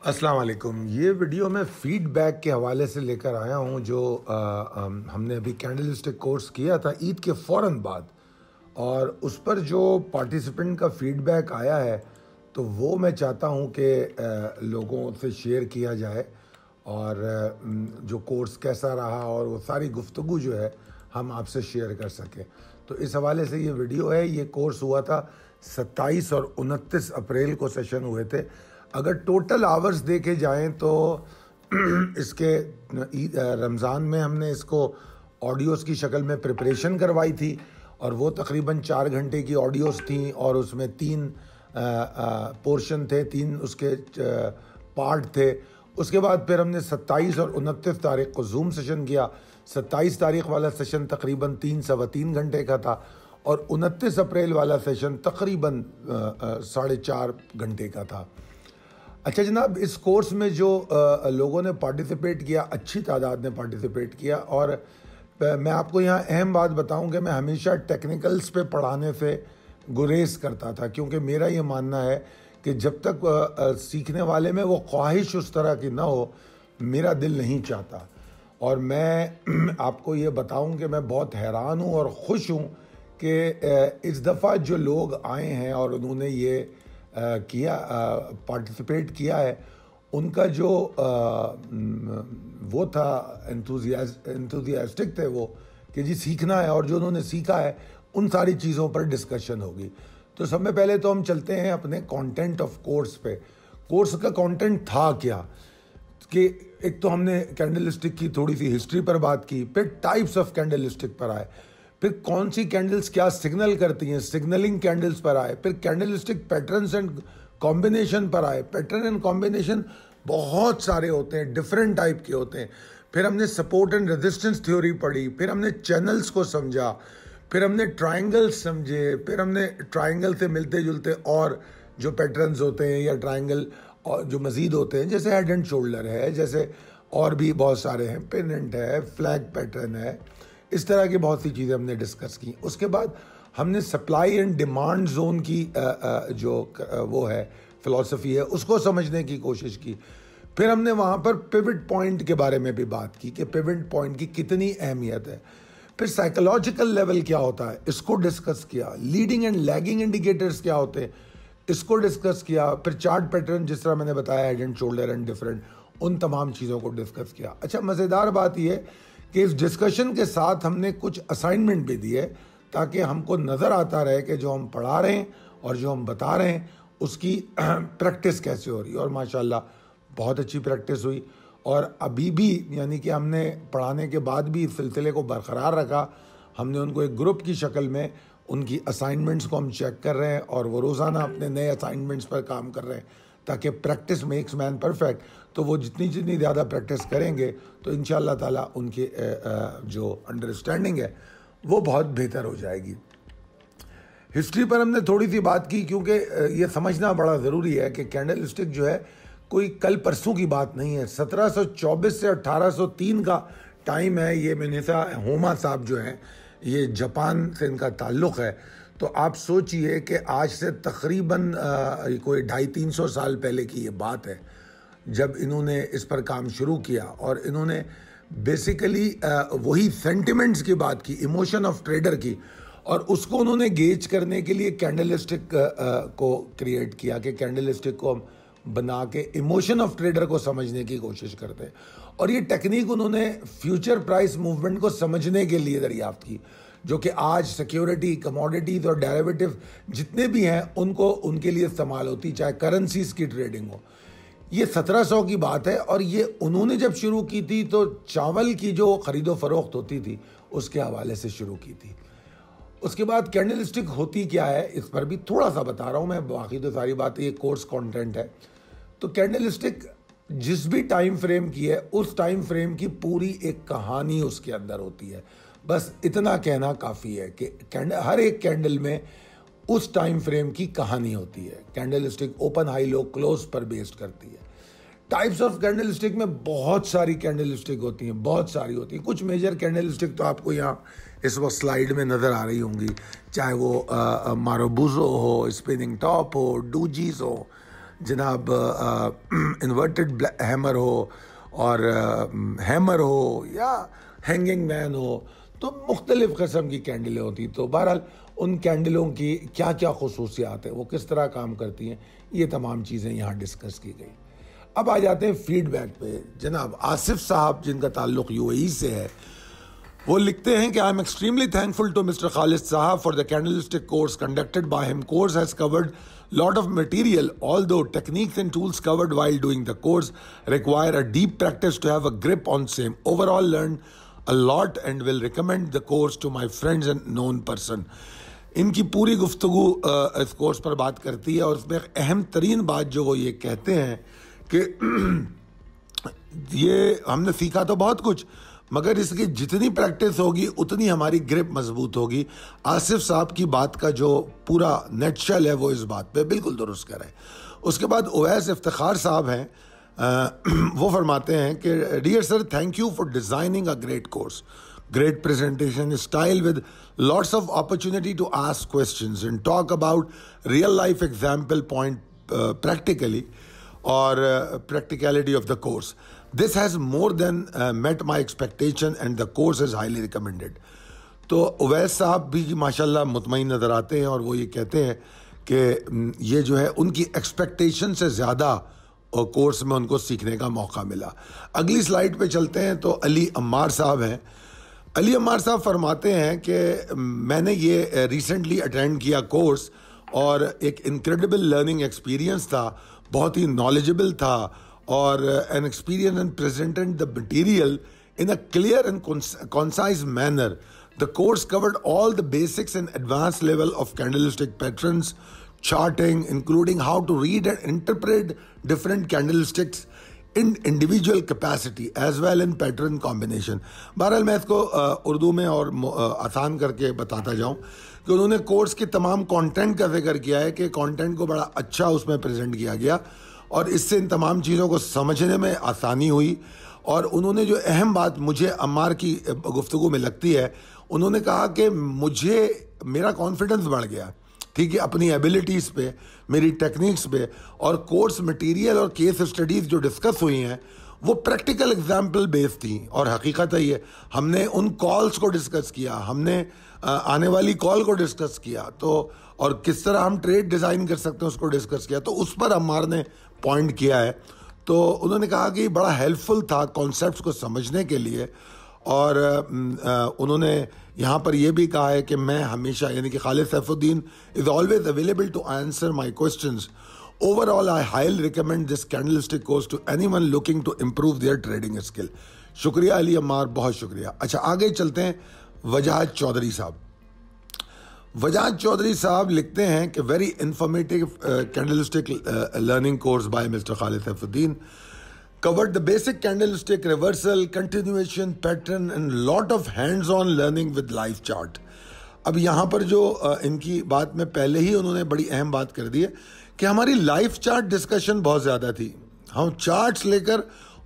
السلام علیکم. یہ ویڈیو میں فیڈ بیک کے حوالے سے لے کر آیا ہوں جو ہم نے ابھی کینڈل اسٹک کورس کیا تھا عید کے فوراً بعد، اور اس پر جو پارٹیسپینٹ کا فیڈ بیک آیا ہے تو وہ میں چاہتا ہوں کہ لوگوں سے شیئر کیا جائے، اور جو کورس کیسا رہا اور وہ ساری گفتگو جو ہے ہم آپ سے شیئر کر سکیں. تو اس حوالے سے یہ ویڈیو ہے. یہ کورس ہوا تھا 27 اور 29 اپریل کو سیشن ہوئے تھے. اگر ٹوٹل آورز دیکھے جائیں تو اس کے رمضان میں ہم نے اس کو آڈیوز کی شکل میں پریپریشن کروائی تھی، اور وہ تقریباً 4 گھنٹے کی آڈیوز تھیں، اور اس میں 3 پورشن تھے، 3 اس کے پارٹ تھے. اس کے بعد پھر ہم نے 27 اور 29 تاریخ کو زوم سیشن کیا. 27 تاریخ والا سیشن تقریباً 3 گھنٹے کا تھا، اور 29 اپریل والا سیشن تقریباً 4.5 گھنٹے کا تھا. اچھا جناب، اس کورس میں جو لوگوں نے پارٹیسپیٹ کیا، اچھی تعداد نے پارٹیسپیٹ کیا. اور میں آپ کو یہاں اہم بات بتاؤں کہ میں ہمیشہ ٹیکنیکلز پہ پڑھانے سے گریز کرتا تھا، کیونکہ میرا یہ ماننا ہے کہ جب تک سیکھنے والے میں وہ خواہش اس طرح کی نہ ہو، میرا دل نہیں چاہتا. اور میں آپ کو یہ بتاؤں کہ میں بہت حیران ہوں اور خوش ہوں کہ اس دفعہ جو لوگ آئے ہیں اور انہوں نے یہ پارٹیسپیٹ کیا ہے، ان کا جو وہ تھا انتھوزیاسٹک تھے وہ کہ جی سیکھنا ہے، اور جو انہوں نے سیکھا ہے ان ساری چیزوں پر ڈسکشن ہوگی. تو سب میں پہلے تو ہم چلتے ہیں اپنے کانٹینٹ آف کورس پہ. کورس کا کانٹینٹ تھا کیا کہ ایک تو ہم نے کینڈل اسٹک کی تھوڑی سی ہسٹری پر بات کی، پھر ٹائپس آف کینڈل اسٹک پر آئے، پھر کون سی کینڈلز کیا سگنل کرتی ہیں، سگنلنگ کینڈلز پر آئے، پھر candlestick patterns and combination پر آئے. پیٹرن اینڈ کمبینیشن بہت سارے ہوتے ہیں، ڈفرینٹ ٹائپ کے ہوتے ہیں. پھر ہم نے سپورٹ اینڈ ریزسٹنس تھیوری پڑھی، پھر ہم نے چینلز کو سمجھا، پھر ہم نے ٹرائنگل سمجھے، پھر ہم نے ٹرائنگل سے ملتے جلتے اور جو پیٹرنز ہوتے ہیں یا ٹرائنگل اور جو مزید ہوتے ہیں، جیسے ہیڈ اینڈ شولڈر ہے، جیسے اور بھی بہت سارے ہیں، پیننٹ ہے، فلیگ پیٹرن ہے، اس طرح کی بہت سی چیزیں ہم نے ڈسکس کی. اس کے بعد ہم نے سپلائی اینڈ ڈیمانڈ زون کی جو وہ ہے فلسفی ہے، اس کو سمجھنے کی کوشش کی. پھر ہم نے وہاں پر پیوٹ پوائنٹ کے بارے میں بھی بات کی کہ پیوٹ پوائنٹ کی کتنی اہمیت ہے. پھر سائیکولوجیکل لیول کیا ہوتا ہے، اس کو ڈسکس کیا. لیڈنگ اینڈ لیگنگ انڈیکیٹرز کیا ہوتے ہیں، اس کو ڈسکس کیا. پھر چارٹ پیٹرن جس طرح میں نے بتایا، head and shoulder and different, ان تمام چیزوں کو ڈسکس کیا. اچھا، مزیدار بات یہ کہ اس ڈسکشن کے ساتھ ہم نے کچھ اسائنمنٹ بھی دیے تاکہ ہم کو نظر آتا رہے کہ جو ہم پڑھا رہے ہیں اور جو ہم بتا رہے ہیں اس کی پریکٹس کیسے ہو رہی ہے. اور ماشاءاللہ بہت اچھی پریکٹس ہوئی، اور ابھی بھی یعنی کہ ہم نے پڑھانے کے بعد بھی اس سلسلے کو برقرار رکھا. ہم نے ان کو ایک گروپ کی شکل میں ان کی اسائنمنٹس کو ہم چیک کر رہے ہیں، اور وہ روزانہ اپنے نئے اسائنمنٹس پر کام کر رہے ہیں تاکہ پریکٹس میکس مین پرفیکٹ. تو وہ جتنی زیادہ پریکٹس کریں گے تو ان شاء اللہ تعالیٰ ان کی جو انڈرسٹینڈنگ ہے وہ بہت بہتر ہو جائے گی. ہسٹری پر ہم نے تھوڑی سی بات کی، کیونکہ یہ سمجھنا بڑا ضروری ہے کہ کینڈل اسٹک جو ہے کوئی کل پرسوں کی بات نہیں ہے. 1724 سے 1803 کا ٹائم ہے. یہ منیسا ہوما صاحب جو ہیں، یہ جاپان سے ان کا تعلق ہے. تو آپ سوچئے کہ آج سے تقریباً کوئی 250-300 سال پہلے کی یہ بات ہے جب انہوں نے اس پر کام شروع کیا. اور انہوں نے بیسیکلی وہی سینٹیمنٹس کی بات کی، ایموشن آف ٹریڈر کی، اور اس کو انہوں نے گیج کرنے کے لیے کینڈل اسٹک کو کریٹ کیا کہ کینڈل اسٹک کو ہم بنا کے ایموشن آف ٹریڈر کو سمجھنے کی کوشش کرتے ہیں. اور یہ ٹیکنیک انہوں نے فیوچر پرائس موومنٹ کو سمجھنے کے لیے دریافت کی، جو کہ آج سیکیورٹی، کموڈیٹیز اور ڈیریویٹو جتنے بھی ہیں ان کے لیے استعمال ہوتی، چاہے کرنسیز کی ٹریڈنگ ہو. یہ 1700 کی بات ہے، اور یہ انہوں نے جب شروع کی تھی تو چاول کی جو خرید و فروخت ہوتی تھی اس کے حوالے سے شروع کی تھی. اس کے بعد کینڈل اسٹک ہوتی کیا ہے اس پر بھی تھوڑا سا بتا رہا ہوں میں، باقی تو ساری باتیں یہ کورس کانٹینٹ ہے. تو کینڈل اسٹک جس بھی ٹائم فریم کی ہے، اس ٹائم فریم کی پوری ایک کہانی اس کے اندر ہوتی ہے. بس اتنا کہنا کافی ہے کہ ہر ایک کینڈل میں اس ٹائم فریم کی کہانی ہوتی ہے. کینڈل اسٹک اوپن، ہائی، لو، کلوز پر بیسڈ کرتی ہے. ٹائپس آف کینڈل اسٹک میں بہت ساری کینڈل اسٹک ہوتی ہیں، بہت ساری ہوتی ہیں. کچھ میجر کینڈل اسٹک تو آپ کو یہاں اس وقت سلائیڈ میں نظر آ رہی ہوں گی، چاہے وہ ماروبوزو ہو، اسپننگ ٹاپ ہو، ڈوجیز ہو، جناب انورٹڈ ہیمر ہو اور ہیمر ہو یا ہینگنگ مین ہو، تو مختلف قسم کی کینڈلیں ہوتی. تو بہرحال ان کینڈلوں کی کیا کیا خصوصیات ہیں، وہ کس طرح کام کرتی ہیں، یہ تمام چیزیں یہاں ڈسکس کی گئی. اب آ جاتے ہیں فیڈ بیک پہ. جناب آصف صاحب جن کا تعلق UAE سے ہے، وہ لکھتے ہیں کہ I am extremely thankful to mister Khalid sahab for the candlestick course conducted by him. Course has covered lot of material, although techniques and tools covered while doing the course require a deep practice to have a grip on same. Overall learned a lot and will recommend the course to my friends and known person. ان کی پوری گفتگو اس course پر بات کرتی ہے، اور اس میں اہم ترین بات جو وہ یہ کہتے ہیں کہ یہ ہم نے سیکھا تو بہت کچھ، مگر اس کی جتنی پریکٹس ہوگی اتنی ہماری گرپ مضبوط ہوگی. آصف صاحب کی بات کا جو پورا نیٹ شل ہے وہ اس بات پہ بالکل درست کر رہے ہیں. اس کے بعد اویس افتخار صاحب ہیں، وہ فرماتے ہیں کہ dear sir, thank you for designing a great course, great presentation style with lots of opportunity to ask questions and talk about real life example point practically or practicality of the course. This has more than met my expectation and the course is highly recommended. تو اویس صاحب بھی ماشاءاللہ مطمئن نظر آتے ہیں اور وہ یہ کہتے ہیں کہ یہ جو ہے ان کی ایکسپیکٹیشن سے زیادہ کورس میں ان کو سیکھنے کا موقع ملا. اگلی سلائیڈ پہ چلتے ہیں تو علی عمار صاحب ہیں. علی عمار صاحب فرماتے ہیں کہ میں نے یہ ریسنٹلی اٹینڈ کیا کورس اور ایک انکریڈیبل لرننگ ایکسپیرینس تھا, بہت ہی نالجبل تھا اور an experience and presented the material in a clear and concise manner. The course covered all the basics and advanced level of candlestick patterns, charting, including how to read and interpret different candlesticks in individual capacity as well in pattern combination. بہرحال میں اس کو اردو میں اور آسان کر کے بتاتا جاؤں کہ انہوں نے کورس کے تمام کانٹینٹ کا ذکر کیا ہے کہ کانٹینٹ کو بڑا اچھا اس میں پریزنٹ کیا گیا اور اس سے ان تمام چیزوں کو سمجھنے میں آسانی ہوئی. اور انہوں نے جو اہم بات مجھے عمار کی گفتگو میں لگتی ہے, انہوں نے کہا کہ مجھے میرا کانفیڈنس بڑھ گیا, ٹھیک ہے, اپنی ایبیلٹیز پہ, میری ٹیکنیکس پہ, اور کورس مٹیریل اور کیس اسٹڈیز جو ڈسکس ہوئی ہیں وہ پریکٹیکل ایگزامپل بیس تھیں. اور حقیقت ہے یہ ہم نے ان کالز کو ڈسکس کیا, ہم نے آنے والی کال کو ڈسکس کیا, تو اور کس طرح ہم ٹریڈ ڈیزائن کر سکتے ہیں اس کو ڈسکس کیا, تو اس پر عمار نے پوائنٹ کیا ہے. تو انہوں نے کہا کہ بڑا ہیلپ فل تھا کانسیپٹس کو سمجھنے کے لیے. اور انہوں نے یہاں پر یہ بھی کہا ہے کہ میں ہمیشہ یعنی کہ Khalid safe uddin is always available to answer my questions. Over all I highly recommend this candlestick course to anyone looking to improve their trading skill. شکریہ علی عمار, بہت شکریہ. اچھا آگے چلتے ہیں. وجاہت چودھری صاحب, وجاہت چودھری صاحب لکھتے ہیں کہ very informative candlestick learning course by mister Khalid safe Uddin covered the basic candlestick reversal, continuation, pattern and lot of hands-on learning with live chart. اب یہاں پر جو ان کی بات میں پہلے ہی انہوں نے بڑی اہم بات کر دی ہے کہ ہماری لائف چارٹ ڈسکشن بہت زیادہ تھی. ہم چارٹس لے کر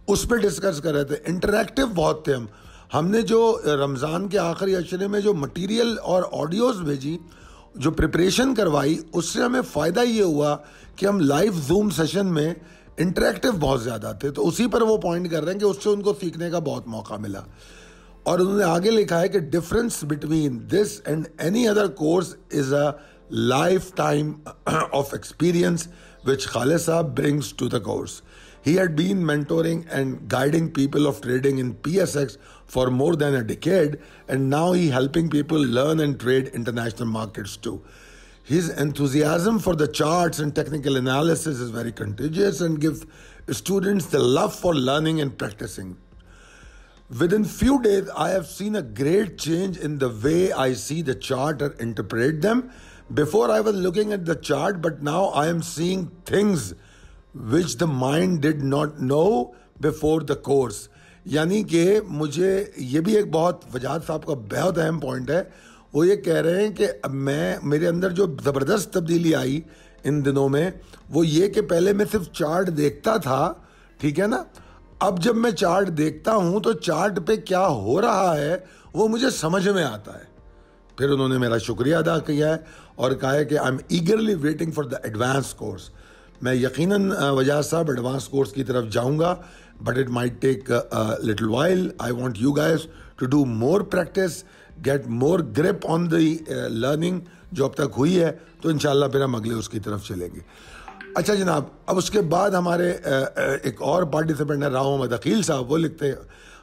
اس پہ ڈسکس کر رہے تھے, انٹریکٹیو بہت تھے. ہم نے جو رمضان کے آخری عشرے میں جو مٹیریل اور آڈیوز بھیجی, جو پریپریشن کروائی, اس سے ہمیں فائدہ یہ ہوا کہ ہم لائیو زوم سیشن میں انٹریکٹیو بہت زیادہ تھے. تو اسی پر وہ پوائنٹ کر رہے ہیں کہ اس سے ان کو سیکھنے کا بہت موقع ملا. اور انہوں نے آگے لکھا ہے کہ difference between this and any other course is a life time of experience which Khalid Saab brings to the course. He had been mentoring and guiding people of trading in PSX for more than a decade, and now he helping people learn and trade international markets too. His enthusiasm for the charts and technical analysis is very contagious and gives students the love for learning and practicing. Within few days, I have seen a great change in the way I see the chart or interpret them. Before I was looking at the chart, but now I am seeing things which the mind did not know before the course. یعنی کہ مجھے یہ بھی ایک بہت وجاہت صاحب کا بہت اہم پوائنٹ ہے. وہ یہ کہہ رہے ہیں کہ میرے اندر جو زبردست تبدیلی آئی ان دنوں میں وہ یہ کہ پہلے میں صرف چارٹ دیکھتا تھا, ٹھیک ہے نا, اب جب میں چارٹ دیکھتا ہوں تو چارٹ پہ کیا ہو رہا ہے وہ مجھے سمجھ میں آتا ہے. پھر انہوں نے میرا شکریہ ادا کیا ہے اور کہا ہے کہ I am eagerly waiting for the advance course. میں یقیناً وجاز صاحب ایڈوانس کورس کی طرف جاؤں گا, but it might take little while. I want you guys to do more practice, get more grip on the learning جو اب تک ہوئی ہے, تو انشاءاللہ پھر ہم اگلے اس کی طرف چلیں گے. اچھا جناب, اب اس کے بعد ہمارے ایک اور پارٹیسپینٹ ہیں راہو احمد عقیل صاحب. وہ لکھتے ہیں,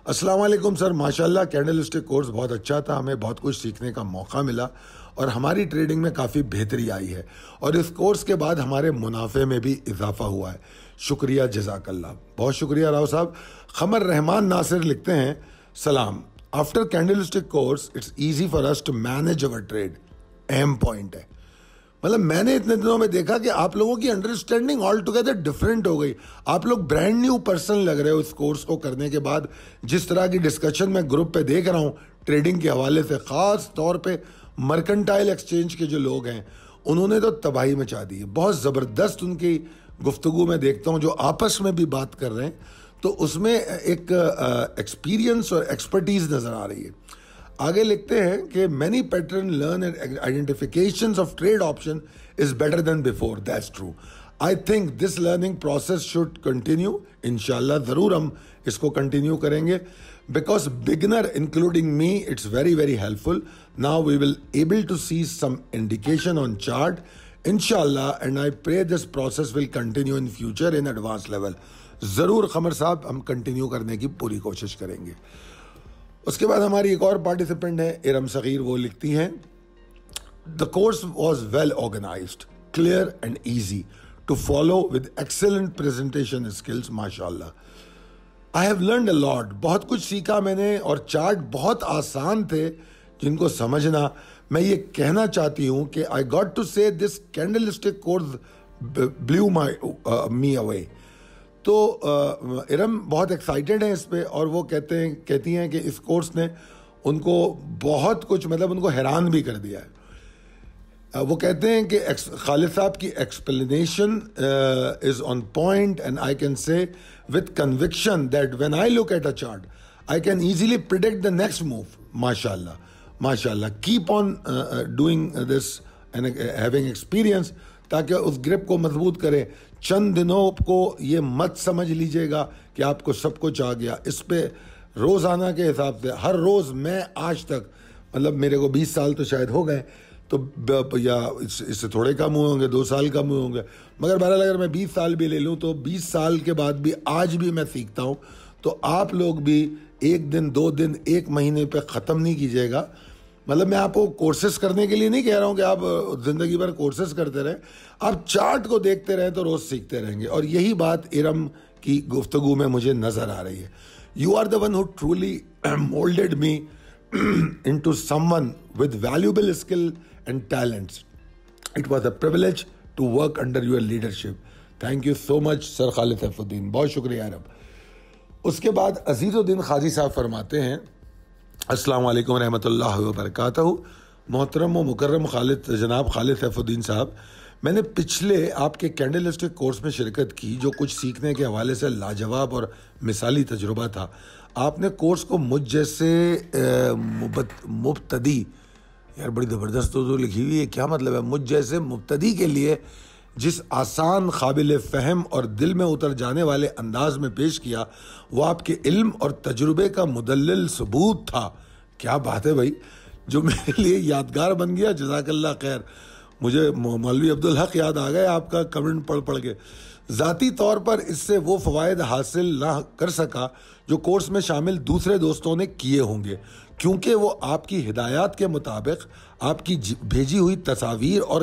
السلام علیکم سر, ماشاءاللہ کینڈل اسٹک کورس بہت اچھا تھا, ہمیں بہت کچھ سیکھنے کا موقع ملا اور ہماری ٹریڈنگ میں کافی بہتری آئی ہے, اور اس کورس کے بعد ہمارے منافع میں بھی اضافہ ہوا ہے. شکریہ, جزاک اللہ. بہت شکریہ راہو صاحب. قمر رحمان ناصر لکھتے ہیں, سلام, after candlestick course it's easy for us to manage over trade. اہم پوائنٹ ہے, مطلب میں نے اتنے دنوں میں دیکھا کہ آپ لوگوں کی انڈرسٹینڈنگ آل ٹوگیدر ڈفرینٹ ہو گئی. آپ لوگ برانڈ نیو پرسن لگ رہے ہو اس کورس کو کرنے کے بعد. جس طرح کی ڈسکشن میں گروپ پہ دیکھ رہا ہوں ٹریڈنگ کے حوالے سے, خاص طور پہ مرکنٹائل ایکسچینج کے جو لوگ ہیں, انہوں نے تو تباہی مچا دی ہے. بہت زبردست ان کی گفتگو میں دیکھتا ہوں جو آپس میں بھی بات کر رہے ہیں, تو اس میں ایک ایکسپیرینس اور ایکسپرٹیز نظر آ رہی ہے. آگے لکھتے ہیں کہ many pattern learn and identification of trade option is better than before. That's true. I think this learning process should continue. انشاءاللہ ضرور ہم اس کو کنٹینیو کریں گے, because beginner including me it's very very helpful. Now we will able to see some indication on chart انشاءاللہ, and I pray this process will continue in future in advance level. ضرور قمر صاحب, ہم continue کرنے کی پوری کوشش کریں گے. اس کے بعد ہماری ایک اور پارٹیسپینٹ ہے ارم صغیر. وہ لکھتی ہیں, the course was well organised, clear and easy to follow with excellent presentation skills. ماشاء اللہ, آئی ہیو لرنڈ اے لاٹ. بہت کچھ سیکھا میں نے, اور چارٹ بہت آسان تھے جن کو سمجھنا. میں یہ کہنا چاہتی ہوں کہ آئی got to say this candlestick course blew me away. تو ارم بہت ایکسائٹیڈ ہیں اس پہ, اور وہ کہتی ہیں کہ اس کورس نے ان کو بہت کچھ, مطلب ان کو حیران بھی کر دیا ہے. وہ کہتے ہیں کہ خالد صاحب کی explanation is on point, and I can say with conviction that when I look at a chart I can easily predict the next move. ماشاء اللہ, ماشاء اللہ. Keep on doing this and having experience, تاکہ اس grip کو مضبوط کرے. چند دنوں کو یہ مت سمجھ لیجئے گا کہ آپ کو سب کچھ آ گیا. اس پہ روزانہ کے حساب سے ہر روز, میں آج تک, مطلب میرے کو 20 سال تو شاید ہو گئے, تو یا اس سے تھوڑے کم ہوئے ہوں گے, 2 سال کم ہوئے ہوں گے, مگر بہرحال اگر میں 20 سال بھی لے لوں تو 20 سال کے بعد بھی آج بھی میں سیکھتا ہوں. تو آپ لوگ بھی 1 دن 2 دن 1 مہینے پہ ختم نہیں کیجیے گا. مطلب میں آپ کو کورسز کرنے کے لیے نہیں کہہ رہا ہوں کہ آپ زندگی بھر کورسز کرتے رہیں, آپ چارٹ کو دیکھتے رہیں تو روز سیکھتے رہیں گے. اور یہی بات ارم کی گفتگو میں مجھے نظر آ رہی ہے. You are the one who truly moulded me into someone with valuable skill and talents. It was a privilege to work under your leadership. Thank you so much sir Khalid safe الدین, بہت شکریہ ارم. اس کے بعد عزیز الدین خاجی صاحب فرماتے ہیں, السلام علیکم ورحمۃ اللہ وبرکاتہ. محترم و مکرم جناب خالد سیف الدین صاحب, میں نے پچھلے آپ کے کینڈل اسٹک کورس میں شرکت کی, جو کچھ سیکھنے کے حوالے سے لاجواب اور مثالی تجربہ تھا. آپ نے کورس کو مجھ جیسے مبتدی, یار بڑی زبردست تو لکھی ہوئی ہے, کیا مطلب ہے, مجھ جیسے مبتدی کے لیے جس آسان, قابل فہم اور دل میں اتر جانے والے انداز میں پیش کیا, وہ آپ کے علم اور تجربے کا مدلل ثبوت تھا. کیا بات ہے بھائی, جو میرے لیے یادگار بن گیا. جزاک اللہ خیر. مجھے مولوی عبدالحق یاد آ گئے آپ کا کمنٹ پڑھ کے. ذاتی طور پر اس سے وہ فوائد حاصل نہ کر سکا جو کورس میں شامل دوسرے دوستوں نے کیے ہوں گے, کیونکہ وہ آپ کی ہدایات کے مطابق آپ کی بھیجی ہوئی تصاویر اور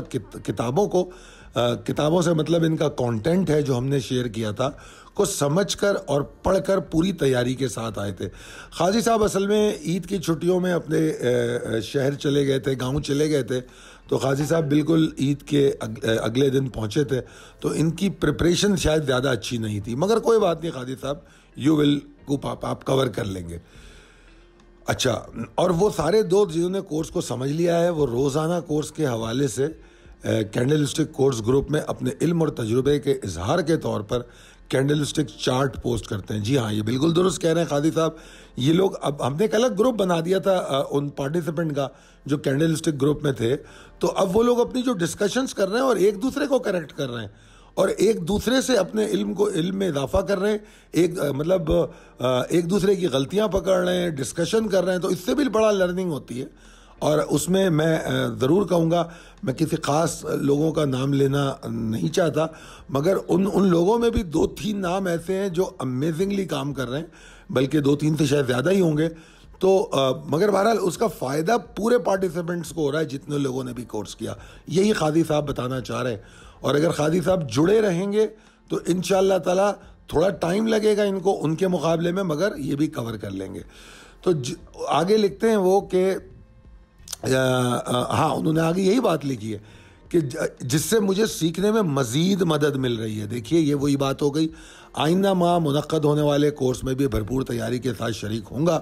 کتابوں سے, مطلب ان کا کانٹینٹ ہے جو ہم نے شیئر کیا تھا, کو سمجھ کر اور پڑھ کر پوری تیاری کے ساتھ آئے تھے. خاجی صاحب اصل میں عید کی چھٹیوں میں اپنے شہر چلے گئے تھے, گاؤں چلے گئے تھے, تو خاجی صاحب بالکل عید کے اگلے دن پہنچے تھے, تو ان کی پریپریشن شاید زیادہ اچھی نہیں تھی, مگر کوئی بات نہیں خاجی صاحب, یو ول کوپ اپ, آپ کور کر لیں گے. اچھا, اور وہ سارے دوست جنہوں نے کورس کو سمجھ لیا ہے, وہ روزانہ کورس کے حوالے سے کینڈل اسٹک کورس گروپ میں اپنے علم اور تجربے کے اظہار کے طور پر کینڈل اسٹک چارٹ پوسٹ کرتے ہیں. جی ہاں, یہ بالکل درست کہہ رہے ہیں خادی صاحب. یہ لوگ, اب ہم نے ایک الگ گروپ بنا دیا تھا ان پارٹیسپینٹ کا جو کینڈل اسٹک گروپ میں تھے, تو اب وہ لوگ اپنی جو ڈسکشنز کر رہے ہیں اور ایک دوسرے کو کریکٹ کر رہے ہیں, اور ایک دوسرے سے اپنے علم میں اضافہ کر رہے ہیں, ایک دوسرے کی غلطیاں پکڑ رہے ہیں, ڈسکشن کر رہے ہیں, تو اس سے بھی بڑا لرننگ ہوتی ہے. اور اس میں ضرور کہوں گا, میں کسی خاص لوگوں کا نام لینا نہیں چاہتا, مگر ان لوگوں میں بھی 2-3 نام ایسے ہیں جو امیزنگلی کام کر رہے ہیں, بلکہ 2-3 سے شاید زیادہ ہی ہوں گے. تو مگر بہرحال اس کا فائدہ پورے پارٹیسپینٹس کو ہو رہا ہے جتنے لوگوں نے بھی کورس کیا. یہی قاضی صاحب بتانا چاہ رہے ہیں. اور اگر قاضی صاحب جڑے رہیں گے تو انشاءاللہ تعالی تھوڑا ٹائم لگے گا ان کو ان کے مقابلے میں, مگر یہ بھی کور کر لیں گے. تو آگے لکھتے ہیں وہ کہ انہوں نے آگے یہی بات لکھی ہے کہ جس سے مجھے سیکھنے میں مزید مدد مل رہی ہے. دیکھیے یہ وہی بات ہو گئی. آئندہ ماہ منعقد ہونے والے کورس میں بھی بھرپور تیاری کے ساتھ شریک ہوں گا.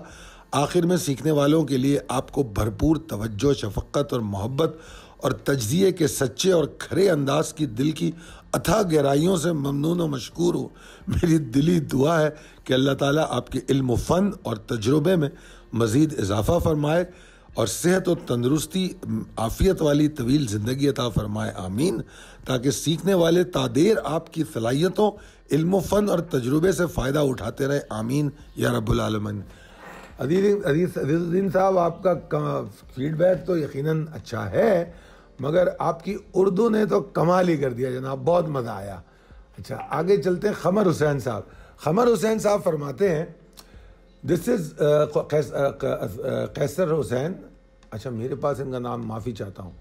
آخر میں سیکھنے والوں کے لیے آپ کو بھرپور توجہ, شفقت اور محبت اور تجزیے کے سچے اور کھرے انداز کی دل کی اتھا گہرائیوں سے ممنون و مشکور ہوں. میری دلی دعا ہے کہ اللہ تعالیٰ آپ کے علم و فن اور تجربے میں مزید اضافہ فرمائے اور صحت و تندرستی, عافیت والی طویل زندگی عطا فرمائے, آمین. تاکہ سیکھنے والے تادیر آپ کی صلاحیتوں, علم و فن اور تجربے سے فائدہ اٹھاتے رہے, آمین یا رب العالمین. عزیز الدین صاحب, آپ کا فیڈ بیک تو یقیناً اچھا ہے, مگر آپ کی اردو نے تو کمال ہی کر دیا جناب, بہت مزہ آیا. اچھا آگے چلتے ہیں. قمر حسین صاحب, قمر حسین صاحب فرماتے ہیں, دس از قیصر حسین, اچھا میرے پاس ان کا نام, معافی چاہتا ہوں.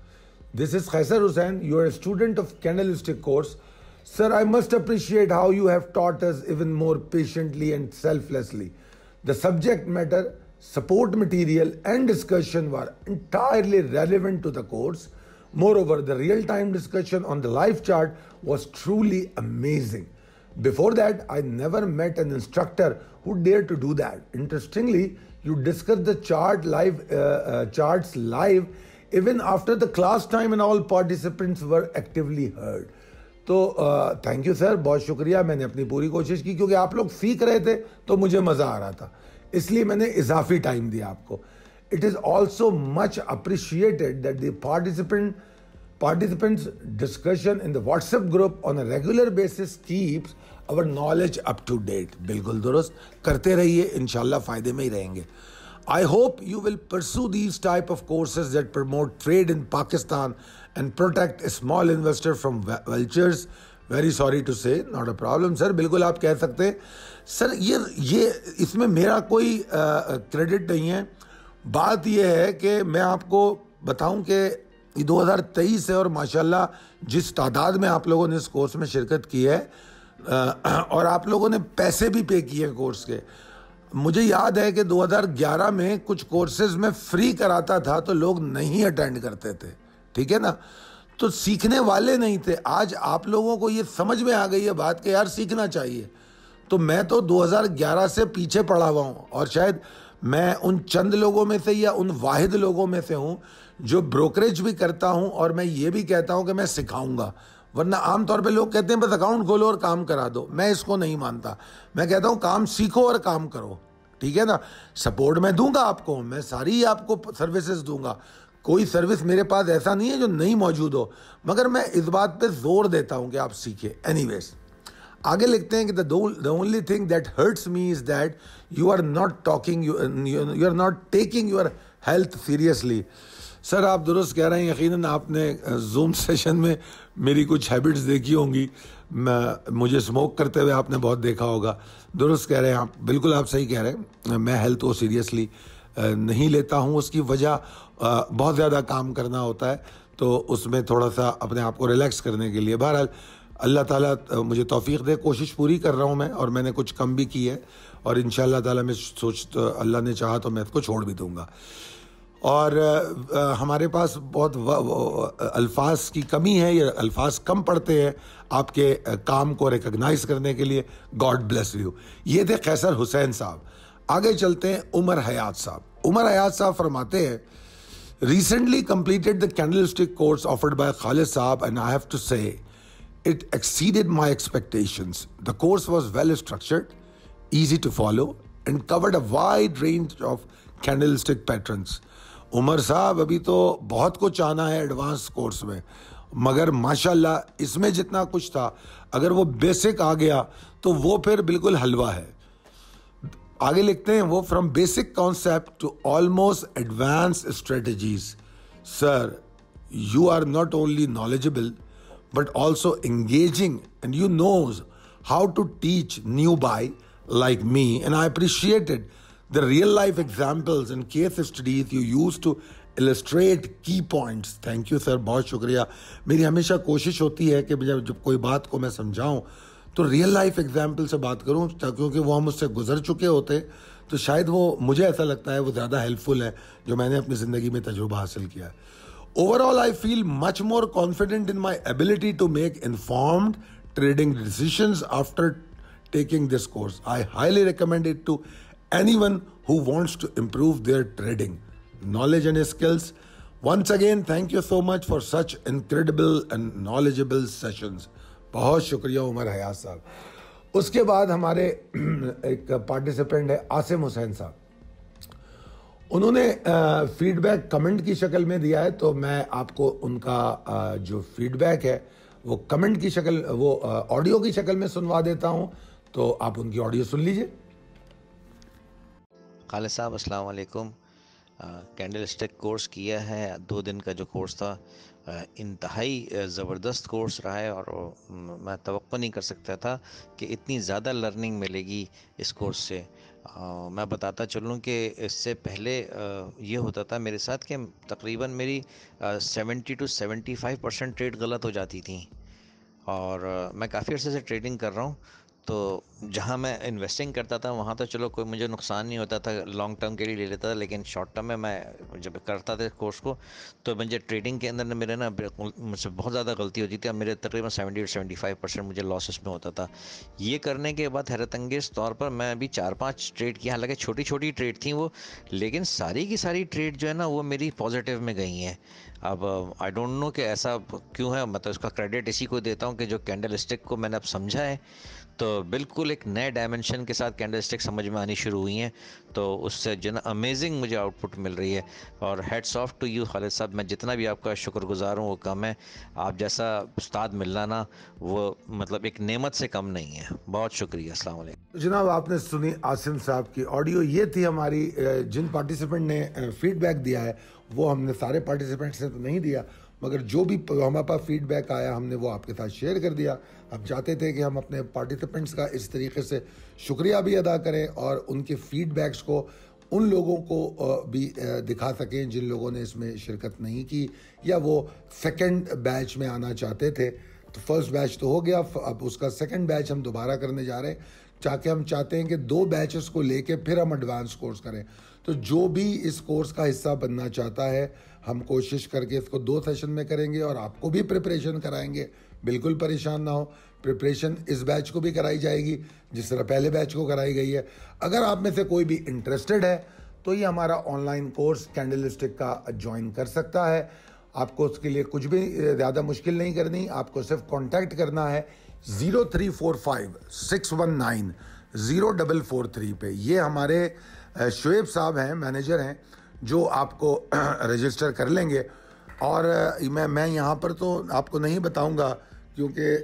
This is Qaiser Hussain, you are a student of candlestick course. Sir, I must appreciate how you have taught us even more patiently and selflessly. The subject matter, support material and discussion were entirely relevant to the course. Moreover, the real-time discussion on the live chart was truly amazing. Before that, I never met an instructor who dared to do that. Interestingly, you discussed the charts live even after the class time and all participants were actively heard. تو thank you sir, بہت شکریہ. میں نے اپنی پوری کوشش کی, کیونکہ آپ لوگ سیکھ رہے تھے تو مجھے مزہ آ رہا تھا, اس لیے میں نے اضافی ٹائم دیا آپ کو. It is also much appreciated that the participants' discussion in the WhatsApp group on a regular basis keeps our knowledge up to date. بالکل درست, کرتے رہیے, انشاءاللہ فائدے میں ہی رہیں گے. I hope you will pursue these type of courses that promote trade in Pakistan and protect a small investor from vultures. Very sorry to say, not a problem sir. بالکل آپ کہہ سکتے ہیں سر. یہ اس میں میرا کوئی کریڈٹ نہیں ہے. بات یہ ہے کہ میں آپ کو بتاؤں کہ یہ 2023 ہے اور ماشاءاللہ جس تعداد میں آپ لوگوں نے اس کورس میں شرکت کی ہے اور آپ لوگوں نے پیسے بھی پے کیے ہیں کورس کے. مجھے یاد ہے کہ 2011 میں کچھ کورسز میں فری کراتا تھا تو لوگ نہیں اٹینڈ کرتے تھے, ٹھیک ہے نا, تو سیکھنے والے نہیں تھے. آج آپ لوگوں کو یہ سمجھ میں آ گئی ہے بات کہ یار سیکھنا چاہیے. تو میں تو 2011 سے پیچھے پڑا ہوا ہوں, اور شاید میں ان چند لوگوں میں سے یا ان واحد لوگوں میں سے ہوں جو بروکریج بھی کرتا ہوں, اور میں یہ بھی کہتا ہوں کہ میں سکھاؤں گا. ورنہ عام طور پہ لوگ کہتے ہیں بس اکاؤنٹ کھولو اور کام کرا دو. میں اس کو نہیں مانتا. میں کہتا ہوں کام سیکھو اور کام کرو, ٹھیک ہے نا. سپورٹ میں دوں گا آپ کو, میں ساری آپ کو سروسز دوں گا. کوئی سروس میرے پاس ایسا نہیں ہے جو نہیں موجود ہو, مگر میں اس بات پہ زور دیتا ہوں کہ آپ سیکھیں. اینی ویز آگے لکھتے ہیں کہ the only thing that hurts me is that you are not taking your health seriously. سر آپ درست کہہ رہے ہیں. یقیناً آپ نے زوم سیشن میں میری کچھ ہیبٹس دیکھی ہوں گی. مجھے اسموک کرتے ہوئے آپ نے بہت دیکھا ہوگا. درست کہہ رہے ہیں آپ, بالکل آپ صحیح کہہ رہے ہیں. میں ہیلتھ کو سیریسلی نہیں لیتا ہوں. اس کی وجہ بہت زیادہ کام کرنا ہوتا ہے, تو اس میں تھوڑا سا اپنے آپ کو ریلیکس کرنے کے لیے. بہرحال اللہ تعالیٰ مجھے توفیق دے, کوشش پوری کر رہا ہوں میں, اور میں نے کچھ کم بھی کی ہے, اور انشاءاللہ تعالیٰ میں اللہ نے چاہا تو میں اس کو چھوڑ بھی دوں گا. اور ہمارے پاس بہت الفاظ کی کمی ہے, یہ الفاظ کم پڑتے ہیں آپ کے کام کو ریکگنائز کرنے کے لیے. God bless you. یہ تھے قیصر حسین صاحب. آگے چلتے ہیں عمر حیات صاحب. عمر حیات صاحب فرماتے ہیں, recently completed the candlestick course offered by Khalid sahab and I have to say it exceeded my expectations. The course was well structured, easy to follow, and covered a wide range of candlestick patterns. عمر صاحب ابھی تو بہت کچھ آنا ہے advance course میں, مگر ماشاءاللہ اس میں جتنا کچھ تھا اگر وہ بیسک آ گیا تو وہ پھر بالکل حلوہ ہے. آگے لکھتے ہیں وہ from basic concept to almost advance strategies. Sir you are not only knowledgeable but also engaging, and you knows how to teach newbie like me, and I appreciated the real life examples and case studies you use to illustrate key points. Thank you sir, بہت شکریہ. میری ہمیشہ کوشش ہوتی ہے کہ جب کوئی بات کو میں سمجھاؤں تو ریئل لائف ایگزامپل سے بات کروں, کیونکہ وہ ہم اس سے گزر چکے ہوتے تو شاید وہ مجھے ایسا لگتا ہے وہ زیادہ ہیلپفل ہے جو میں نے اپنی زندگی میں تجربہ حاصل کیا ہے. Overall, I feel much more confident in my ability to make informed trading decisions after taking this course. I highly recommend it to anyone who wants to improve their trading knowledge and skills. Once again, thank you so much for such incredible and knowledgeable sessions. بہت شکریہ عمر حیات صاحب. اس کے بعد ہمارے ایک participant ہے عاصم حسین صاحب. انہوں نے فیڈ بیک کمنٹ کی شکل میں دیا ہے, تو میں آپ کو ان کا جو فیڈ بیک ہے وہ کمنٹ کی شکل, وہ آڈیو کی شکل میں سنوا دیتا ہوں, تو آپ ان کی آڈیو سن لیجئے. خالد صاحب السلام علیکم. کینڈل اسٹک کورس کیا ہے, 2 دن کا جو کورس تھا انتہائی زبردست کورس رہا ہے, اور میں توقع نہیں کر سکتا تھا کہ اتنی زیادہ لرننگ ملے گی اس کورس سے. میں بتاتا چلوں کہ اس سے پہلے یہ ہوتا تھا میرے ساتھ کہ تقریباً میری 70 to 75% ٹریڈ غلط ہو جاتی تھیں, اور میں کافی عرصے سے ٹریڈنگ کر رہا ہوں. تو جہاں میں انویسٹنگ کرتا تھا وہاں تو چلو کوئی مجھے نقصان نہیں ہوتا تھا, لانگ ٹرم کے لیے لے لیتا تھا, لیکن شارٹ ٹرم میں جب کرتا تھا کورس کو تو مجھے ٹریڈنگ کے اندر میرے مجھ سے بہت زیادہ غلطی ہوتی تھی. اب میرے تقریباً 70 or 75% مجھے لاسز میں ہوتا تھا. یہ کرنے کے بعد حیرت انگیز طور پر میں ابھی 4-5 ٹریڈ کیا, حالانکہ چھوٹی چھوٹی ٹریڈ تھیں وہ, لیکن ساری کی ساری ٹریڈ جو ہے نا وہ میری پازیٹیو میں گئی ہیں. اب آئی ڈونٹ نو کہ ایسا کیوں ہے, مطلب اس کا کریڈٹ اسی کو دیتا ہوں کہ جو کینڈل اسٹک کو میں نے اب سمجھا ہے تو بالکل ایک نئے ڈائمنشن کے ساتھ کینڈل اسٹک سمجھ میں آنی شروع ہوئی ہیں, تو اس سے جو نا امیزنگ مجھے آؤٹ پٹ مل رہی ہے. اور ہیڈس آف ٹو یو خالد صاحب, میں جتنا بھی آپ کا شکر گزار ہوں وہ کم ہے. آپ جیسا استاد ملنا نا وہ مطلب ایک نعمت سے کم نہیں ہے. بہت شکریہ, السلام علیکم. جناب آپ نے سنی عاصم صاحب کی آڈیو. یہ تھی ہماری جن پارٹیسپینٹ نے فیڈ بیک دیا ہے, وہ ہم نے سارے پارٹیسپینٹس نے تو نہیں دیا, مگر جو بھی ہمارے پاس فیڈ بیک آیا ہم نے وہ آپ کے ساتھ شیئر کر دیا. ہم چاہتے تھے کہ ہم اپنے پارٹیسپینٹس کا اس طریقے سے شکریہ بھی ادا کریں اور ان کے فیڈ بیکس کو ان لوگوں کو بھی دکھا سکیں جن لوگوں نے اس میں شرکت نہیں کی یا وہ سیکنڈ بیچ میں آنا چاہتے تھے. تو فرسٹ بیچ تو ہو گیا, اب اس کا سیکنڈ بیچ ہم دوبارہ کرنے جا رہے ہیں, چاہے ہم چاہتے ہیں کہ 2 بیچز کو لے کے پھر ہم ایڈوانس کورس کریں. تو جو بھی اس کورس کا حصہ بننا چاہتا ہے ہم کوشش کر کے اس کو 2 سیشن میں کریں گے, اور آپ کو بھی پریپریشن کرائیں گے. بالکل پریشان نہ ہو, پریپریشن اس بیچ کو بھی کرائی جائے گی جس طرح پہلے بیچ کو کرائی گئی ہے. اگر آپ میں سے کوئی بھی انٹرسٹڈ ہے تو یہ ہمارا online course candlestick کا جوائن کر سکتا ہے. آپ کو اس کے لیے کچھ بھی زیادہ مشکل نہیں کرنی, آپ کو صرف کانٹیکٹ کرنا ہے 0345-619-0443 پہ. یہ ہمارے شعیب صاحب ہیں, مینیجر ہیں, جو آپ کو رجسٹر کر لیں گے. اور میں یہاں پر تو آپ کو نہیں بتاؤں گا کیونکہ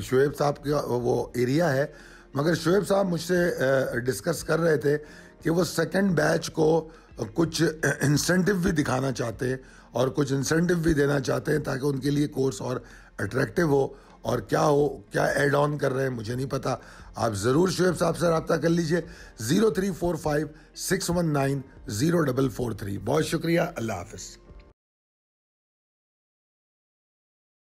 شعیب صاحب کا وہ ایریا ہے, مگر شعیب صاحب مجھ سے ڈسکس کر رہے تھے کہ وہ سیکنڈ بیچ کو کچھ انسینٹیو بھی دکھانا چاہتے ہیں اور کچھ انسینٹیو بھی دینا چاہتے ہیں تاکہ ان کے لیے کورس اور اٹریکٹیو ہو. اور کیا ایڈ آن کر رہے ہیں مجھے نہیں پتا. آپ ضرور شعیب صاحب سے رابطہ کر لیجئے 0345-619-0443. بہت شکریہ, اللہ حافظ.